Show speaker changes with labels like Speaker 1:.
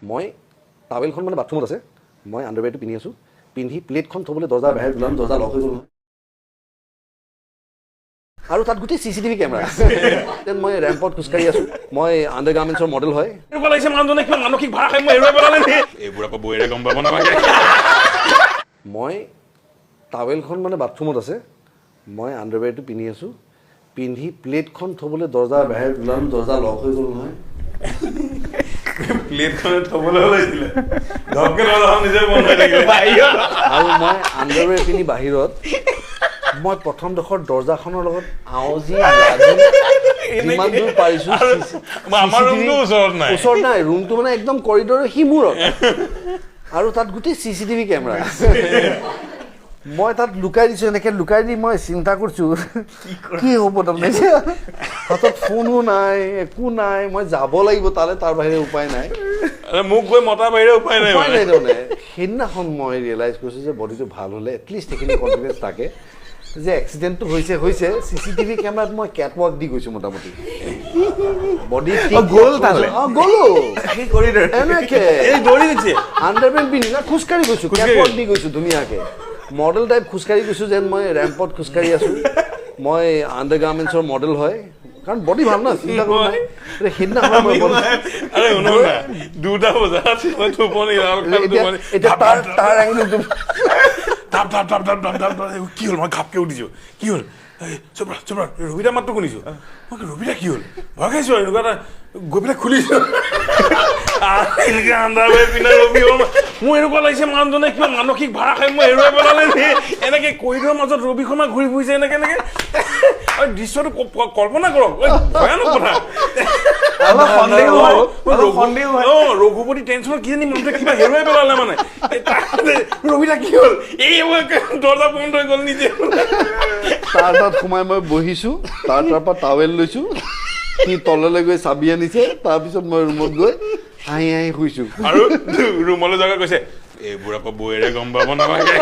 Speaker 1: মই টাৱেলখন মানে বাথৰুমত আছে মই আণ্ডাৰৱেৰটো পিন্ধি আছোঁ পিন্ধি প্লেটখন থ'বলৈ দৰ্জাৰ বাহিৰত ওলাম দৰ্জা লক হৈ গ'ল আৰু তাত গোটেই চিচিটিভি কেমেৰা দেন মই ৰেম্পত খোজকাঢ়ি আছোঁ মই আণ্ডাৰগাৰ্মেণ্টছৰ মডেল হয়
Speaker 2: লাগিছে মানুহজনে কিমান মানসিক ভাৰসাম্য হেৰুৱাই পেলালে নে এইবোৰ আকৌ বৌৰে গম পাব নালাগে
Speaker 1: মই টাৱেলখন মানে বাথৰুমত আছে মই আণ্ডাৰৱেৰটো পিন্ধি আছোঁ পিন্ধি প্লেটখন থ'বলৈ দৰ্জাৰ বাহিৰত ওলাম দৰ্জা লক হৈ গ'ল নহয়
Speaker 2: প্লেটখনে থ'বলৈ ওলাইছিলে ধপকে দৰ্জাখন নিজে বন্ধ হৈ থাকিলে
Speaker 1: আৰু মই আণ্ডাৰৱেৰ পিন্ধি বাহিৰত মই প্ৰথম ডোখৰ দৰ্জাখনৰ লগত আউজি যিমান দূৰ পাৰিছোঁ
Speaker 2: আমাৰ ৰুমটো
Speaker 1: ওচৰত নাই ৰুমটো মানে একদম কৰিডৰৰ সিমূৰত আৰু তাত গোটেই চিচিটিভি কেমেৰা মই তাত লুকাই দিছোঁ এনেকৈ লুকাই দি মই চিন্তা কৰিছোঁ কি হ'ব তাৰমানে হাতত ফোনো নাই একো নাই মই যাব লাগিব তালৈ তাৰ বাহিৰে উপায় নাই
Speaker 2: মোক গৈ মতাৰ বাহিৰে উপায় নাই
Speaker 1: তাৰমানে সেইদিনাখন মই ৰিয়েলাইজ কৰিছোঁ যে বডিটো ভাল হ'লে এটলিষ্ট সেইখিনি কনফিডেঞ্চ থাকে যে এক্সিডেণ্টটো হৈছে চিচিটিভি কেমেৰাত মই কেটৱাক দি গৈছোঁ মোটামুটি বডি
Speaker 3: গ'ল তালৈ
Speaker 1: গ'লো এনেকৈ আণ্ডাৰপেণ্ট পিন্ধি না খোজকাঢ়ি গৈছোঁ কেটৱাক দি গৈছোঁ ধুনীয়াকৈ মডেল টাইপ খোজকাঢ়ি গৈছোঁ যেন মই ৰেম্পত খোজকাঢ়ি আছোঁ মই আণ্ডাৰগাৰ্মেণ্টছৰ মডেল হয় কাৰণ বডি ভাল না চিন্তা কৰা নাই সেইদিনাখন মই
Speaker 2: দুটা বজাত
Speaker 1: এতিয়া তাৰ এংগলটো
Speaker 2: কি হ'ল মই ঘাপকে উঠিছোঁ কি হ'ল চুপৰা ৰবিতা মাতটো শুনিছোঁ মই ৰবিতা কি হ'ল ভয় খাইছোঁ আৰু এনেকুৱা এটা গৈ পেলাই খুলিছোঁ এনেকৈ আণ্ডাৰৱেৰ পিন্ধা ৰবি হ'ল মোৰ এনেকুৱা লাগিছে মানুহজনে কিমান মানসিক ভাৰসাম্য হেৰুৱাই পেলালে নে এনেকৈ কৰিডৰৰ মাজত ৰবি শৰ্মা ঘূৰি ফুৰিছে এনেকৈ দৃশ্যটো কল্পনা কৰক ভয়ানক কথা ৰঘুপতি টেনশ্যনত কিজানি মানুহটোৱে কিবা হেৰুৱাই পেলালে মানে ৰবিতা কি হ'ল এই দৰ্জা বন্ধ হৈ গ'ল নিজে
Speaker 1: তাৰ তাত সোমাই মই বহিছোঁ তাৰ পৰা টাৱেল লৈছোঁ সি তললৈ গৈ চাবি আনিছে তাৰপিছত মই ৰুমত গৈ হাঁহি শুইছোঁ
Speaker 2: আৰু ৰুমলৈ জগা কৈছে এইবোৰ আকৌ বৌৰে গম পাব নালাগে